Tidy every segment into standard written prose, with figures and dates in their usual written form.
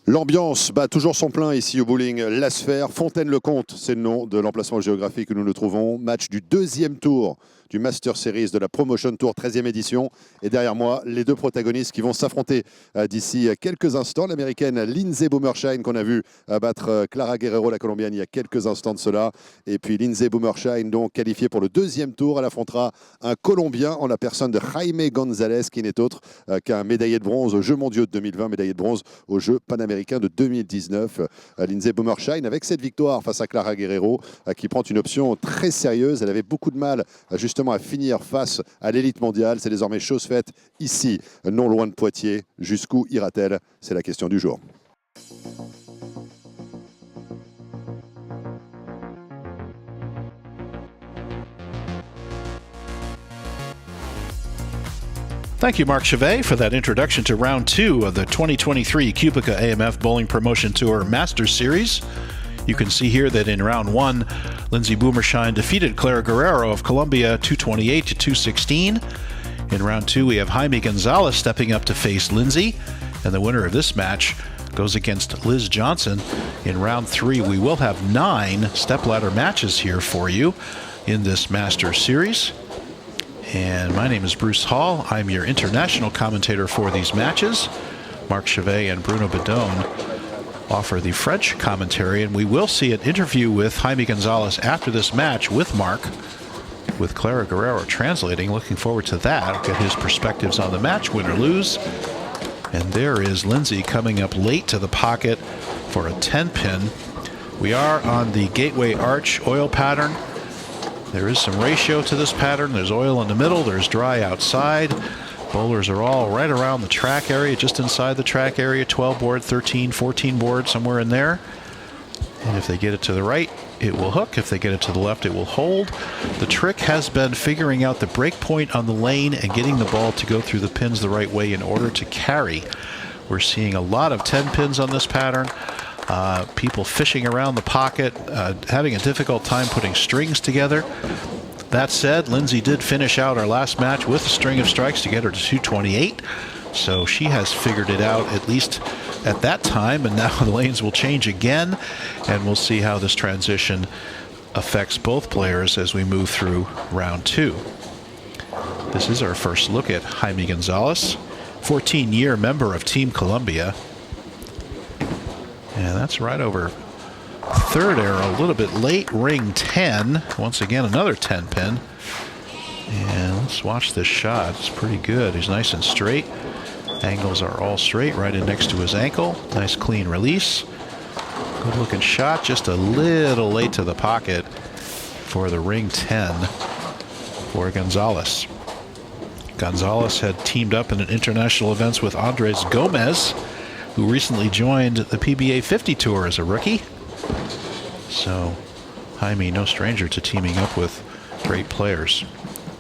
L'ambiance bat toujours son plein ici au bowling La Sphère. Fontaine-le-Comte, c'est le nom de l'emplacement géographique où nous nous trouvons. Match du deuxième tour du Master Series de la Promotion Tour 13e édition. Et derrière moi, les deux protagonistes qui vont s'affronter d'ici quelques instants. L'américaine Lindsay Boomershine qu'on a vu battre Clara Guerrero, la colombienne, il y a quelques instants de cela. Et puis Lindsay Boomershine, donc qualifiée pour le deuxième tour. Elle affrontera un Colombien en la personne de Jaime Gonzalez, qui n'est autre qu'un médaillé de bronze aux Jeux mondiaux de 2020, médaillé de bronze aux Jeux panaméricains de 2019. Lindsay Boomershine avec cette victoire face à Clara Guerrero qui prend une option très sérieuse. Elle avait beaucoup de mal justement à finir face à l'élite mondiale. C'est désormais chose faite ici, non loin de Poitiers. Jusqu'où ira-t-elle? C'est la question du jour. Thank you, Marc Chavet, for that introduction to round 2 of the 2023 QubicaAMF Bowling Promotion Tour Masters Series. You can see here that in round 1, Lindsay Boomershine defeated Clara Guerrero of Colombia 228 to 216. In round 2, we have Jaime Gonzalez stepping up to face Lindsay, and the winner of this match goes against Liz Johnson. In round 3, we will have 9 stepladder matches here for you in this Masters Series. And my name is Bruce Hall. I'm your international commentator for these matches. Marc Chavet and Bruno Bidone offer the French commentary, and we will see an interview with Jaime Gonzalez after this match with Marc, with Clara Guerrero translating. Looking forward to that. Get his perspectives on the match, win or lose. And there is Lindsay coming up late to the pocket for a 10-pin. We are on the Gateway Arch oil pattern. There is some ratio to this pattern. There's oil in the middle, there's dry outside. Bowlers are all right around the track area, just inside the track area, 12 board, 13, 14 board, somewhere in there. And if they get it to the right, it will hook. If they get it to the left, it will hold. The trick has been figuring out the break point on the lane and getting the ball to go through the pins the right way in order to carry. We're seeing a lot of 10 pins on this pattern. People fishing around the pocket, having a difficult time putting strings together. That said, Lindsay did finish out our last match with a string of strikes to get her to 228. So she has figured it out, at least at that time, and now the lanes will change again, and we'll see how this transition affects both players as we move through round 2. This is our first look at Jaime Gonzalez, 14-year member of Team Colombia. And that's right over third arrow, a little bit late, ring 10. Once again, another 10 pin. And let's watch this shot. It's pretty good. He's nice and straight. Angles are all straight, right in next to his ankle. Nice clean release. Good looking shot, just a little late to the pocket for the ring 10 for Gonzalez. Gonzalez had teamed up in an international events with Andres Gomez, who recently joined the PBA 50 Tour as a rookie. So Jaime, no stranger to teaming up with great players.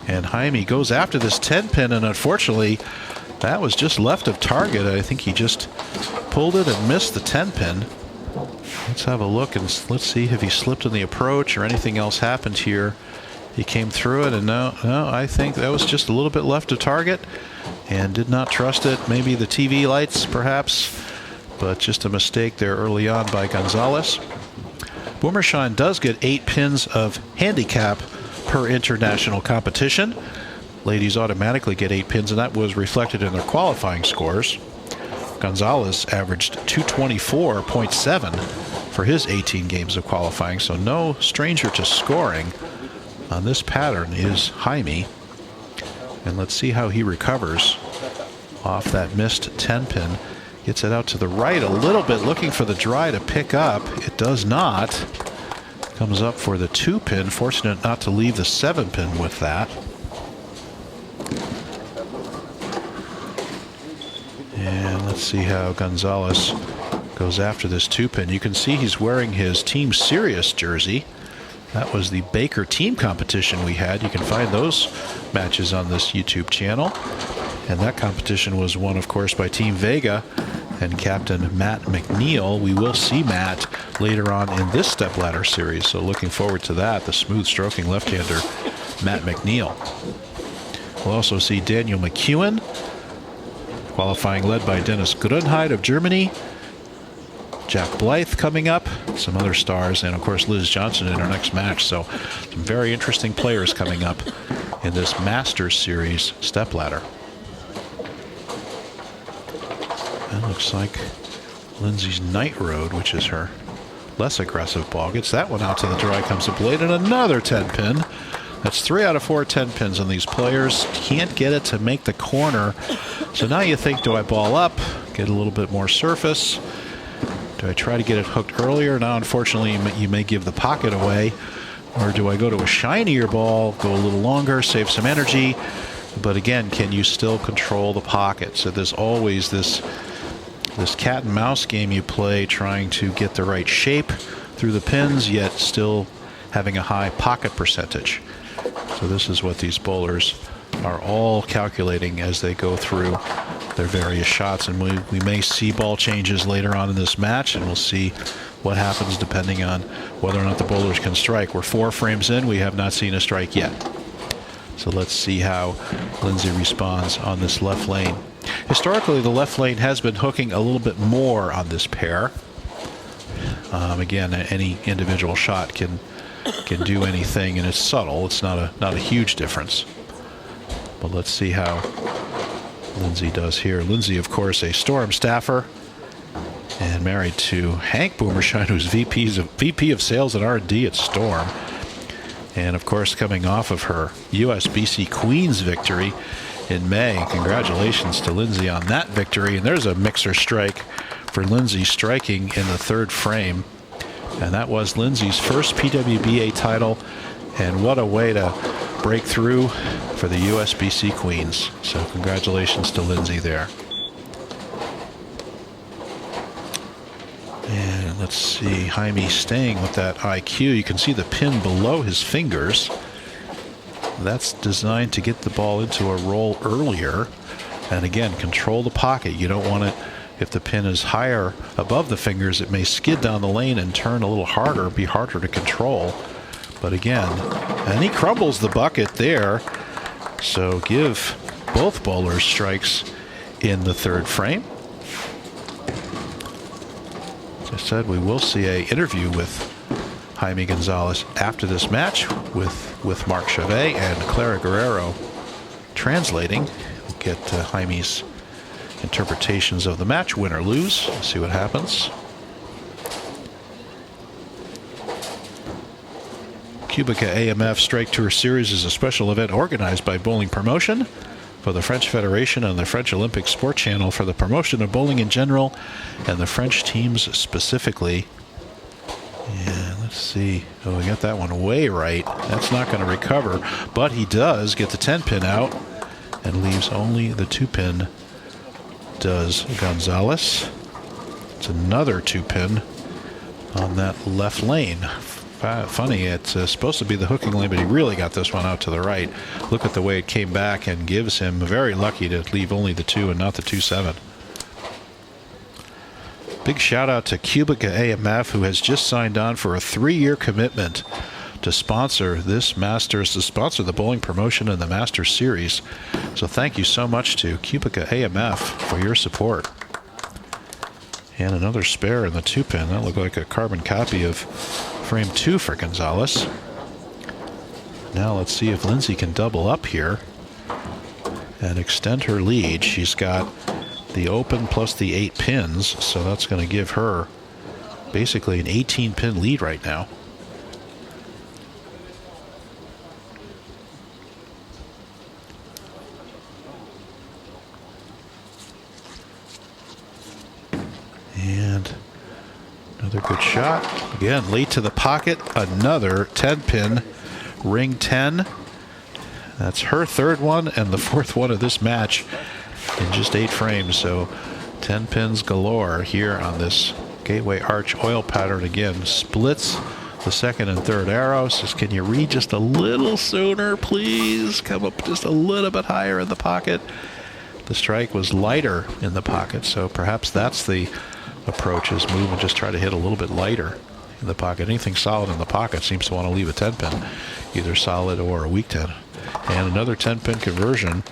And Jaime goes after this 10 pin, and unfortunately that was just left of target. I think he just pulled it and missed the 10 pin. Let's have a look and let's see if he slipped in the approach or anything else happened here. He came through it, and no, I think that was just a little bit left of target and did not trust it. Maybe the TV lights perhaps, but just a mistake there early on by Gonzalez. Boomershine does get 8 pins of handicap per international competition. Ladies automatically get 8 pins, and that was reflected in their qualifying scores. Gonzalez averaged 224.7 for his 18 games of qualifying, so no stranger to scoring on this pattern is Jaime. And let's see how he recovers off that missed 10 pin. Gets it out to the right a little bit, looking for the dry to pick up. It does not. Comes up for the 2 pin, fortunate not to leave the 7 pin with that. And let's see how Gonzalez goes after this 2 pin. You can see he's wearing his Team Serious jersey. That was the Baker team competition we had. You can find those matches on this YouTube channel. And that competition was won, of course, by Team Vega and Captain Matt McNeil. We will see Matt later on in this stepladder series, so looking forward to that. The smooth stroking left-hander, Matt McNeil. We'll also see Daniel McEwen, qualifying led by Dennis Grunheit of Germany. Jack Blythe coming up, some other stars, and of course Liz Johnson in our next match. So some very interesting players coming up in this Masters Series stepladder. That looks like Lindsay's Night Road, which is her less aggressive ball. Gets that one out to the dry, comes a blade, and another 10-pin. That's 3 out of 4 10-pins on these players. Can't get it to make the corner. So now you think, do I ball up, get a little bit more surface? Do I try to get it hooked earlier? Now, unfortunately, you may give the pocket away. Or do I go to a shinier ball, go a little longer, save some energy? But again, can you still control the pocket? So there's always this cat and mouse game you play, trying to get the right shape through the pins, yet still having a high pocket percentage. So this is what these bowlers are all calculating as they go through their various shots. And we may see ball changes later on in this match, and we'll see what happens depending on whether or not the bowlers can strike. We're 4 frames in. We have not seen a strike yet. So let's see how Lindsay responds on this left lane. Historically, the left lane has been hooking a little bit more on this pair. Again, any individual shot can do anything, and it's subtle. It's not a huge difference. But let's see how Lindsay does here. Lindsay, of course, a Storm staffer and married to Hank Boomershine, who's VP of Sales and R&D at Storm. And of course, coming off of her USBC Queens victory in May. Congratulations to Lindsay on that victory. And there's a mixer strike for Lindsay, striking in the 3rd frame. And that was Lindsay's first PWBA title. And what a way to break through for the USBC Queens. So congratulations to Lindsay there. And let's see, Jaime staying with that IQ. You can see the pin below his fingers. That's designed to get the ball into a roll earlier. And again, control the pocket. You don't want it, if the pin is higher above the fingers, it may skid down the lane and turn a little harder, be harder to control. But again, and he crumbles the bucket there. So give both bowlers strikes in the 3rd frame. As I said, we will see an interview with Jaime Gonzalez after this match with Marc Chavet and Clara Guerrero translating. We'll get Jaime's interpretations of the match, win or lose. Let's see what happens. QubicaAMF Strike Tour Series is a special event organized by Bowling Promotion for the French Federation and the French Olympic Sport Channel for the promotion of bowling in general and the French teams specifically. Yeah, let's see. Oh, we got that one way right. That's not going to recover, but he does get the 10-pin out and leaves only the 2-pin. Does Gonzalez. It's another 2-pin on that left lane. Funny, it's supposed to be the hooking lane, but he really got this one out to the right. Look at the way it came back and gives him very lucky to leave only the 2 and not the 2-7. Big shout out to QubicaAMF, who has just signed on for a 3-year commitment to sponsor this Masters, to sponsor the bowling promotion and the Masters Series. So thank you so much to QubicaAMF for your support. And another spare in the 2-pin. That looked like a carbon copy of frame 2 for Gonzalez. Now let's see if Lindsay can double up here and extend her lead. She's got the open plus the 8 pins, so that's going to give her basically an 18-pin lead right now. And another good shot. Again, late to the pocket. Another 10-pin, ring 10. That's her 3rd one and the 4th one of this match in just 8 frames. So 10 pins galore here on this Gateway Arch oil pattern. Again, splits the 2nd and 3rd arrow. Says, can you read just a little sooner, please? Come up just a little bit higher in the pocket. The strike was lighter in the pocket, so perhaps that's the approach, is move and just try to hit a little bit lighter in the pocket. Anything solid in the pocket seems to want to leave a 10-pin, either solid or a weak 10. And another 10-pin conversion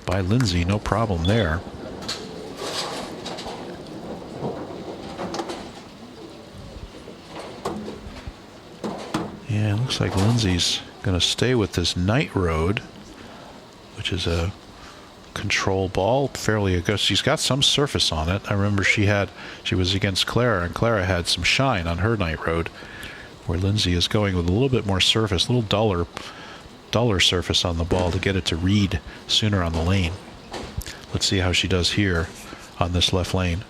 by Lindsay, no problem there. Yeah, it looks like Lindsay's going to stay with this Night Road, which is a control ball, fairly aggressive. She's got some surface on it. I remember she was against Clara, and Clara had some shine on her Night Road, where Lindsay is going with a little bit more surface, a little duller surface on the ball to get it to read sooner on the lane. Let's see how she does here on this left lane.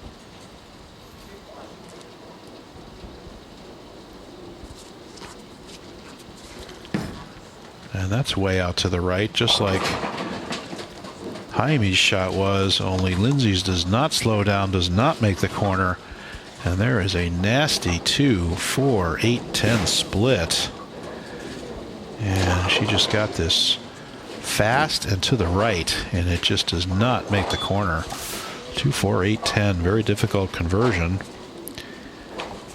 And that's way out to the right, just like Jaime's shot was, only Lindsay's does not slow down, does not make the corner. And there is a nasty 2, 4, 8, 10 split. And she just got this fast and to the right, and it just does not make the corner. 2, 4, 8, 10, very difficult conversion.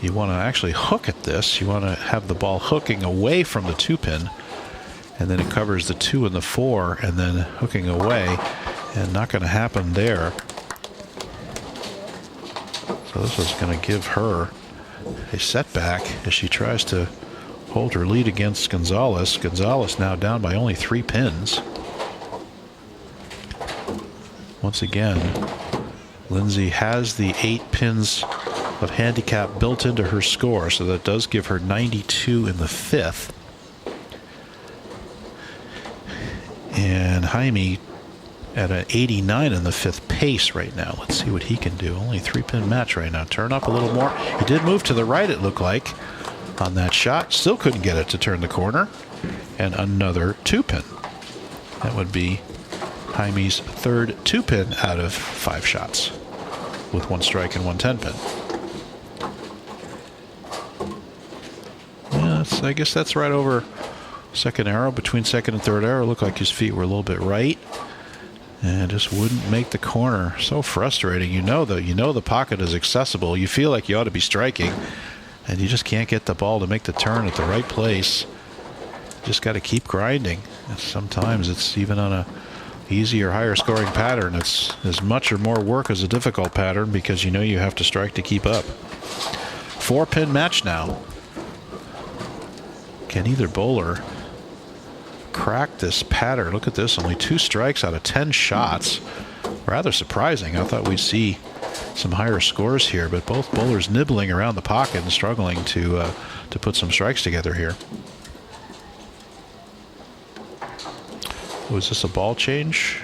You want to actually hook at this. You want to have the ball hooking away from the 2-pin. And then it covers the 2 and the 4, and then hooking away, and not going to happen there. So this is going to give her a setback as she tries to hold her lead against Gonzalez. Gonzalez now down by only 3 pins. Once again, Lindsay has the 8 pins of handicap built into her score, so that does give her 92 in the 5th. And Jaime at an 89 in the 5th pace right now. Let's see what he can do. Only 3-pin match right now. Turn up a little more. He did move to the right, it looked like, on that shot. Still couldn't get it to turn the corner. And another 2-pin. That would be Jaime's 3rd 2-pin out of 5 shots, with 1 strike and 1 10-pin. Yeah, I guess that's right over second arrow. Between second and third arrow, looked like his feet were a little bit right, and just wouldn't make the corner. So frustrating. You know the pocket is accessible. You feel like you ought to be striking, and you just can't get the ball to make the turn at the right place. Just got to keep grinding. And sometimes it's even on a easier, higher scoring pattern. It's as much or more work as a difficult pattern, because you know you have to strike to keep up. 4-pin match now. Can either bowler crack this pattern? Look at this, only 2 strikes out of 10 shots. Rather surprising. I thought we'd see some higher scores here, but both bowlers nibbling around the pocket and struggling to put some strikes together here. Was this a ball change?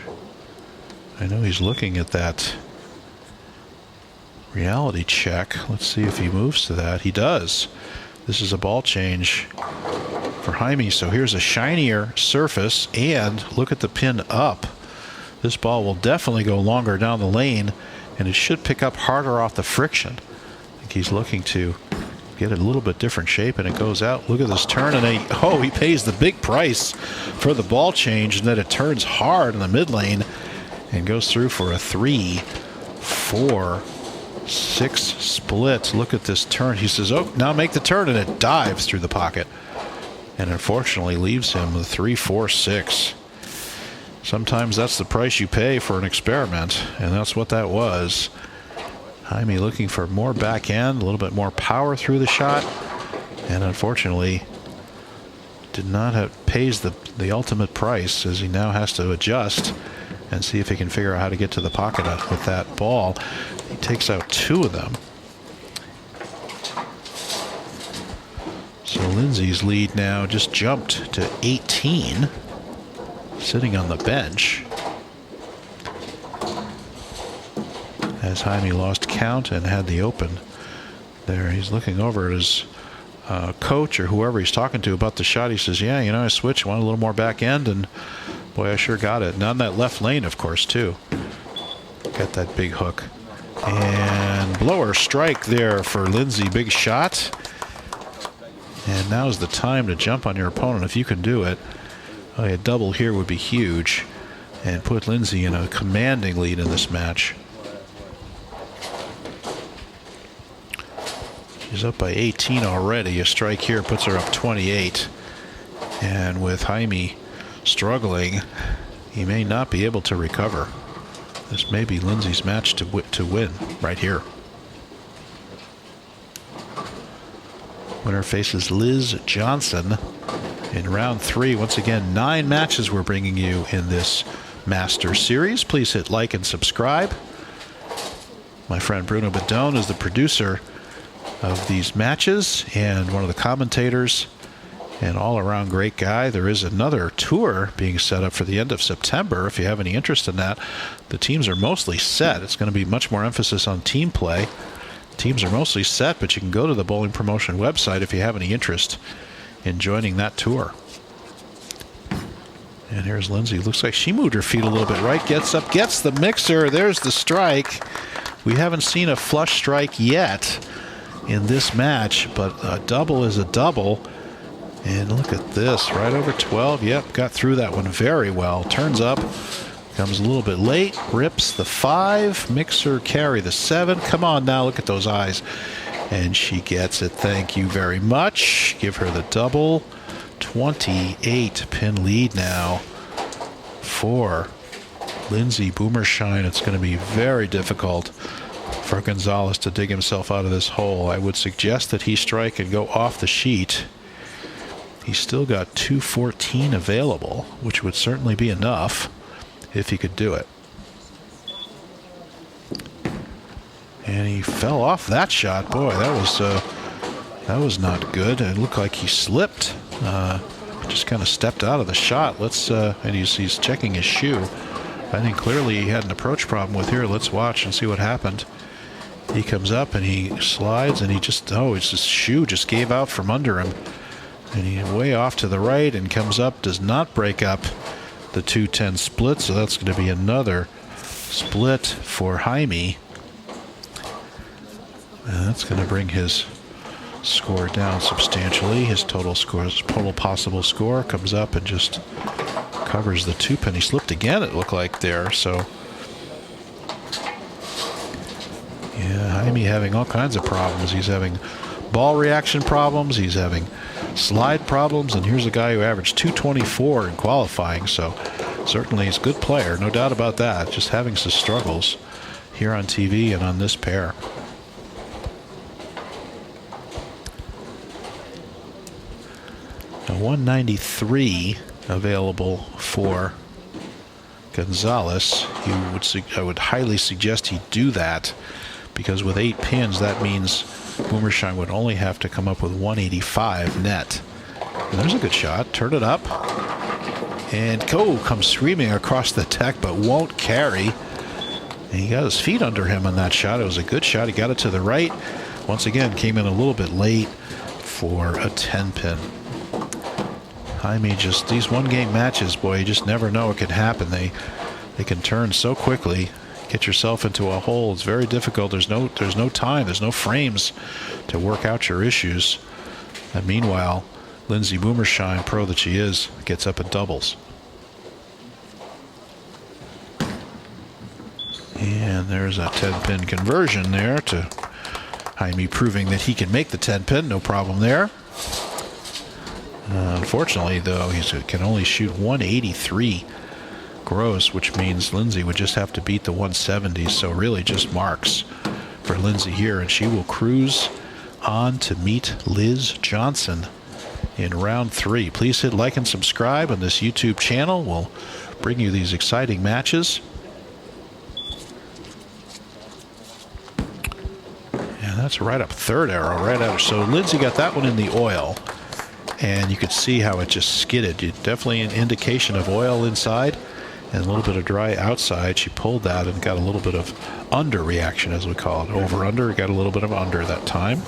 I know he's looking at that reality check. Let's see if he moves to that. He does. This is a ball change for Jaime. So here's a shinier surface, and look at the pin up. This ball will definitely go longer down the lane, and it should pick up harder off the friction. I think he's looking to get it a little bit different shape, and it goes out. Look at this turn, and he pays the big price for the ball change, and then it turns hard in the mid lane and goes through for a 3, 4, 6 split. Look at this turn. He says, oh, now make the turn, and it dives through the pocket, and unfortunately leaves him with 3, 4, 6. Sometimes that's the price you pay for an experiment, and that's what that was. Jaime looking for more backhand, a little bit more power through the shot, and unfortunately did not pays the ultimate price, as he now has to adjust and see if he can figure out how to get to the pocket with that ball. He takes out 2 of them. So Lindsay's lead now just jumped to 18, sitting on the bench, as Jaime lost count and had the open there. He's looking over at his coach or whoever he's talking to about the shot. He says, yeah, I switched, want a little more back end, and boy, I sure got it. And on that left lane, of course, too. Got that big hook. And blower strike there for Lindsay. Big shot. And now's the time to jump on your opponent if you can do it. A double here would be huge and put Lindsay in a commanding lead in this match. She's up by 18 already. A strike here puts her up 28. And with Jaime struggling, he may not be able to recover. This may be Lindsay's match to win right here. Winner faces Liz Johnson in round 3. Once again, 9 matches we're bringing you in this Master Series. Please hit like and subscribe. My friend Bruno Bidone is the producer of these matches and one of the commentators, and all-around great guy. There is another tour being set up for the end of September. If you have any interest in that, the teams are mostly set. It's going to be much more emphasis on team play. Teams are mostly set, but you can go to the bowling promotion website if you have any interest in joining that tour. And here's Lindsay. Looks like she moved her feet a little bit right. Gets up, gets the mixer. There's the strike. We haven't seen a flush strike yet in this match, but a double is a double. And look at this, right over 12. Yep, got through that one very well. Turns up, comes a little bit late, rips the 5, mixer carry the 7. Come on now, look at those eyes. And she gets it. Thank you very much. Give her the double. 28 pin lead now for Lindsay Boomershine. It's going to be very difficult for Gonzalez to dig himself out of this hole. I would suggest that he strike and go off the sheet. He's still got 214 available, which would certainly be enough if he could do it. And he fell off that shot. Boy, that was not good. It looked like he slipped. Just kind of stepped out of the shot. And he's checking his shoe. I think clearly he had an approach problem with here. Let's watch and see what happened. He comes up and he slides and his shoe just gave out from under him. And he's way off to the right and comes up, does not break up the 210 split, so that's going to be another split for Jaime. And that's going to bring his score down substantially. His total possible score comes up and just covers the 2-pin. He slipped again, it looked like there, so yeah, Jaime having all kinds of problems. He's having ball reaction problems, he's having slide problems, and here's a guy who averaged 224 in qualifying, so certainly he's a good player, no doubt about that. Just having some struggles here on TV and on this pair. Now 193 available for Gonzalez. I would highly suggest he do that, because with 8 pins, that means Boomershine would only have to come up with 185 net. And there's a good shot. Turn it up. And comes screaming across the deck, but won't carry. And he got his feet under him on that shot. It was a good shot. He got it to the right. Once again, came in a little bit late for a 10-pin. Jaime, just these one-game matches, boy, you just never know what can happen. They can turn so quickly. Get yourself into a hole. It's very difficult. There's no time. There's no frames to work out your issues. And meanwhile, Lindsay Boomershine, pro that she is, gets up at doubles. And there's a 10-pin conversion there to Jaime, proving that he can make the 10-pin. No problem there. Unfortunately, though, he can only shoot 183 gross, which means Lindsay would just have to beat the 170s. So really just marks for Lindsay here, and she will cruise on to meet Liz Johnson in round 3. Please hit like and subscribe on this YouTube channel. We'll bring you these exciting matches. And that's right up third arrow, right out. So Lindsay got that one in the oil, and you could see how it just skidded. Definitely an indication of oil inside and a little bit of dry outside. She pulled that and got a little bit of under reaction, as we call it. Over under, got a little bit of under that time.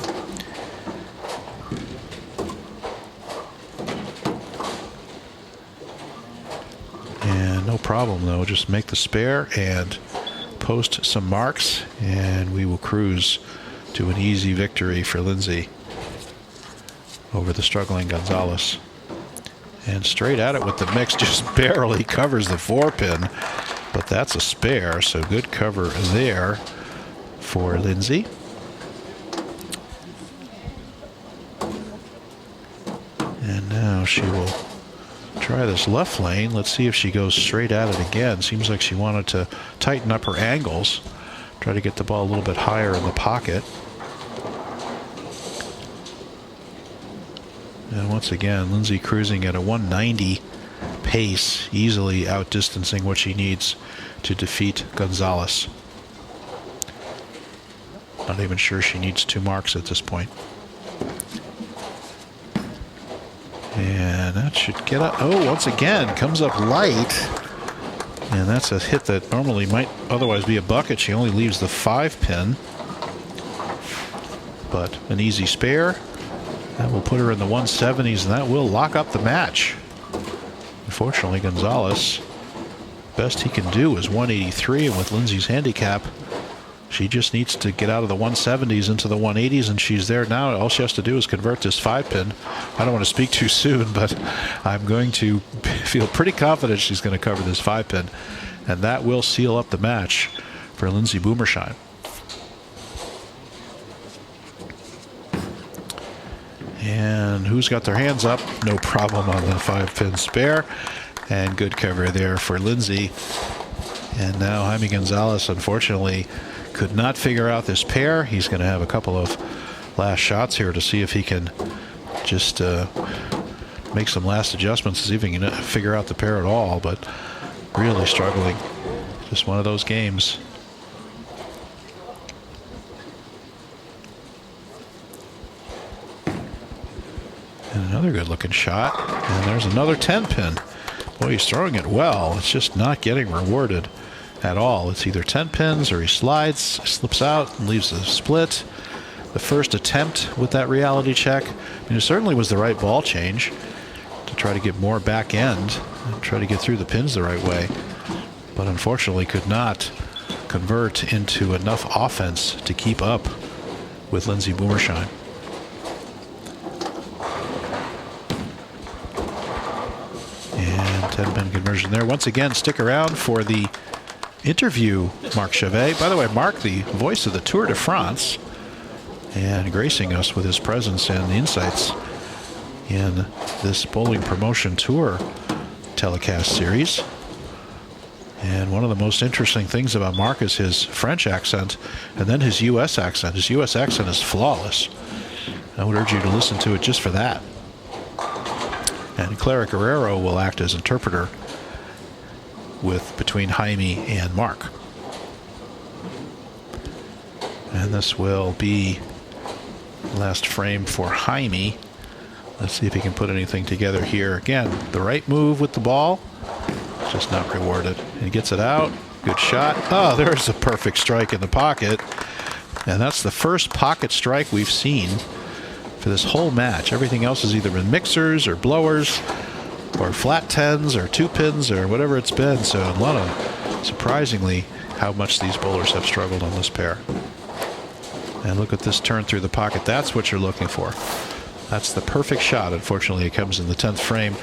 And no problem though, just make the spare and post some marks, and we will cruise to an easy victory for Lindsay over the struggling Gonzalez. And straight at it with the mix, just barely covers the 4-pin, but that's a spare, so good cover there for Lindsay. And now she will try this left lane. Let's see if she goes straight at it again. Seems like she wanted to tighten up her angles, try to get the ball a little bit higher in the pocket. And once again, Lindsay cruising at a 190 pace, easily outdistancing what she needs to defeat Gonzalez. Not even sure she needs 2 marks at this point. And that should get up. Oh, once again, comes up light. And that's a hit that normally might otherwise be a bucket. She only leaves the 5-pin. But an easy spare. That will put her in the 170s, and that will lock up the match. Unfortunately, Gonzalez, best he can do is 183, and with Lindsay's handicap, she just needs to get out of the 170s into the 180s, and she's there now. All she has to do is convert this 5-pin. I don't want to speak too soon, but I'm going to feel pretty confident she's going to cover this 5-pin, and that will seal up the match for Lindsay Boomershine. And who's got their hands up? No problem on the 5-pin spare. And good cover there for Lindsay. And now Jaime Gonzalez, unfortunately, could not figure out this pair. He's going to have a couple of last shots here to see if he can just make some last adjustments, see if he can figure out the pair at all. But really struggling. Just one of those games. And another good looking shot. And there's another 10-pin. Boy, he's throwing it well. It's just not getting rewarded at all. It's either 10 pins or he slides, slips out, and leaves a split. The first attempt with that reality check, I mean, it certainly was the right ball change to try to get more back end and try to get through the pins the right way. But unfortunately could not convert into enough offense to keep up with Lindsay Boomershine. And 10-pin conversion there. Once again, stick around for the interview, Marc Chavet. By the way, Marc, the voice of the Tour de France, and gracing us with his presence and insights in this bowling promotion tour telecast series. And one of the most interesting things about Marc is his French accent and then his U.S. accent. His U.S. accent is flawless. I would urge you to listen to it just for that. And Clara Guerrero will act as interpreter between Jaime and Marc. And this will be the last frame for Jaime. Let's see if he can put anything together here. Again, the right move with the ball, just not rewarded. And he gets it out. Good shot. Oh, there's a perfect strike in the pocket. And that's the first pocket strike we've seen for this whole match. Everything else has either been mixers or blowers or flat 10s or 2-pins or whatever it's been. So a lot of, surprisingly, how much these bowlers have struggled on this pair. And look at this turn through the pocket. That's what you're looking for. That's the perfect shot. Unfortunately, it comes in the 10th frame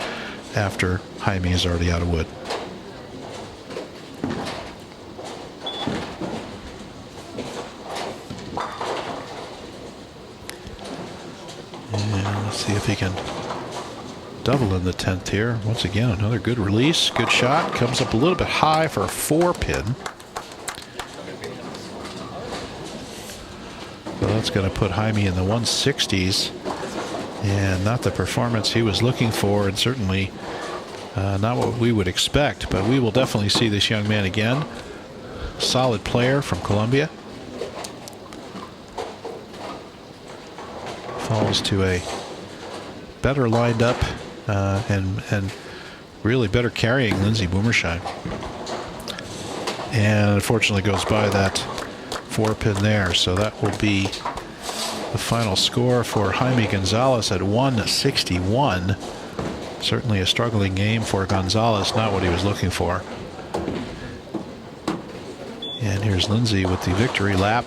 after Jaime is already out of wood. And let's see if he can double in the 10th here. Once again, another good release. Good shot. Comes up a little bit high for a 4-pin. So that's going to put Jaime in the 160s. And not the performance he was looking for, and certainly not what we would expect. But we will definitely see this young man again. Solid player from Colombia. Falls to a better lined up and really better carrying Lindsay Boomershine. And unfortunately goes by that 4-pin there. So that will be the final score for Jaime Gonzalez at 161. Certainly a struggling game for Gonzalez, not what he was looking for. And here's Lindsay with the victory lap.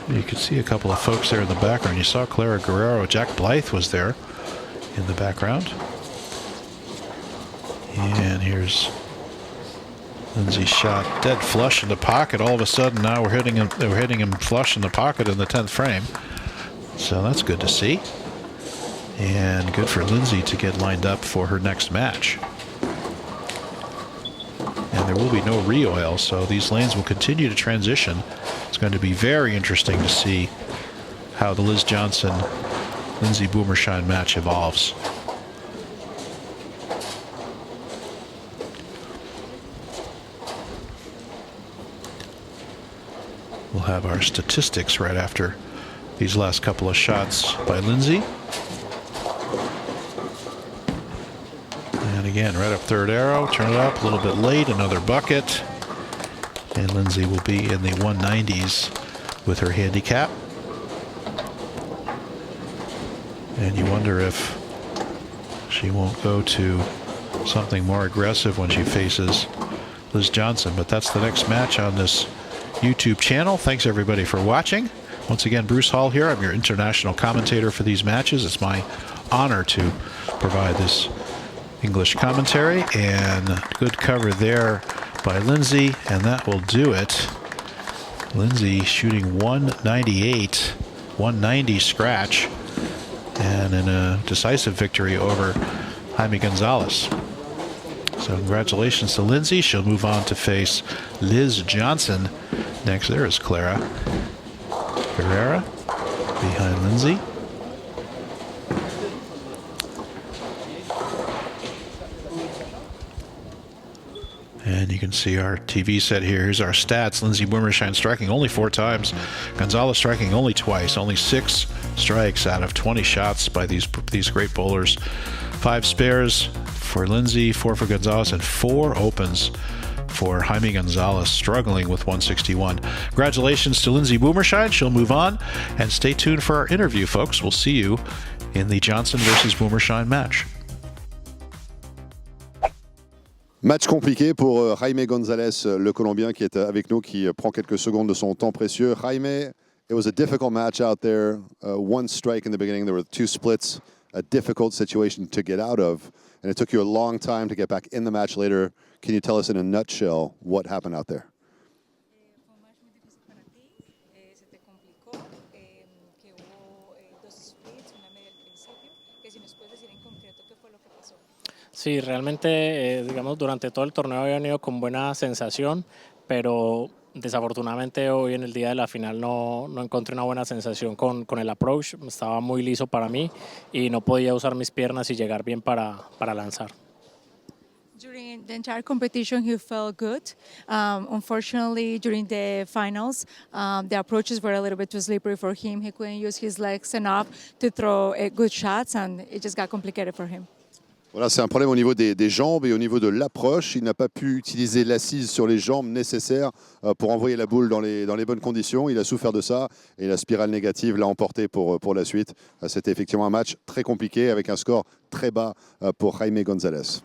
You could see a couple of folks there in the background. You saw Clara Guerrero. Jack Blythe was there in the background. And here's Lindsay's shot dead flush in the pocket. All of a sudden now we're hitting him flush in the pocket in the 10th frame. So that's good to see. And good for Lindsay to get lined up for her next match. And there will be no re-oil, so these lanes will continue to transition. It's going to be very interesting to see how the Liz Johnson-Lindsay Boomershine match evolves. We'll have our statistics right after these last couple of shots by Lindsay. And again, right up third arrow, turn it up a little bit late, another bucket. And Lindsay will be in the 190s with her handicap. And you wonder if she won't go to something more aggressive when she faces Liz Johnson. But that's the next match on this YouTube channel. Thanks everybody for watching. Once again, Bruce Hall here. I'm your international commentator for these matches. It's my honor to provide this English commentary, and good cover there by Lindsay, and that will do it. Lindsay shooting 198, 190 scratch, and in a decisive victory over Jaime Gonzalez. So congratulations to Lindsay. She'll move on to face Liz Johnson. Next there is Clara Ferreira behind Lindsay. And you can see our TV set here. Here's our stats. Lindsay Boomershine striking only 4 times. Gonzalez striking only twice. Only 6 strikes out of 20 shots by these great bowlers. 5 spares for Lindsay, 4 for Gonzalez, and 4 opens for Jaime Gonzalez, struggling with 161. Congratulations to Lindsay Boomershine. She'll move on. And stay tuned for our interview, folks. We'll see you in the Johnson versus Boomershine match. Match compliqué pour Jaime Gonzalez, le Colombien qui est avec nous, qui prend quelques secondes de son temps précieux. Jaime, it was a difficult match out there. 1 strike in the beginning. There were 2 splits. A difficult situation to get out of. And it took you a long time to get back in the match later. Can you tell us in a nutshell what happened out there? Fue un match muy difícil para ti, se te complicó, que hubo 2 splits, una media al principio, que si nos puedes decir en concreto qué fue lo que pasó. Sí, realmente, digamos, durante todo el torneo había venido con buena sensación, pero desafortunadamente hoy en el día de la final no encontré una buena sensación con el approach. Estaba muy liso para mí y no podía usar mis piernas y llegar bien para lanzar. During the entire competition, he felt good. Unfortunately, during the finals, the approaches were a little bit too slippery for him. He couldn't use his legs enough to throw good shots, and it just got complicated for him. Voilà, c'est un problème au niveau des jambes et au niveau de l'approche. Il n'a pas pu utiliser l'assise sur les jambes nécessaires pour envoyer la boule dans les bonnes conditions. Il a souffert de ça et la spirale négative l'a emporté pour la suite. C'était effectivement un match très compliqué avec un score très bas pour Jaime Gonzalez.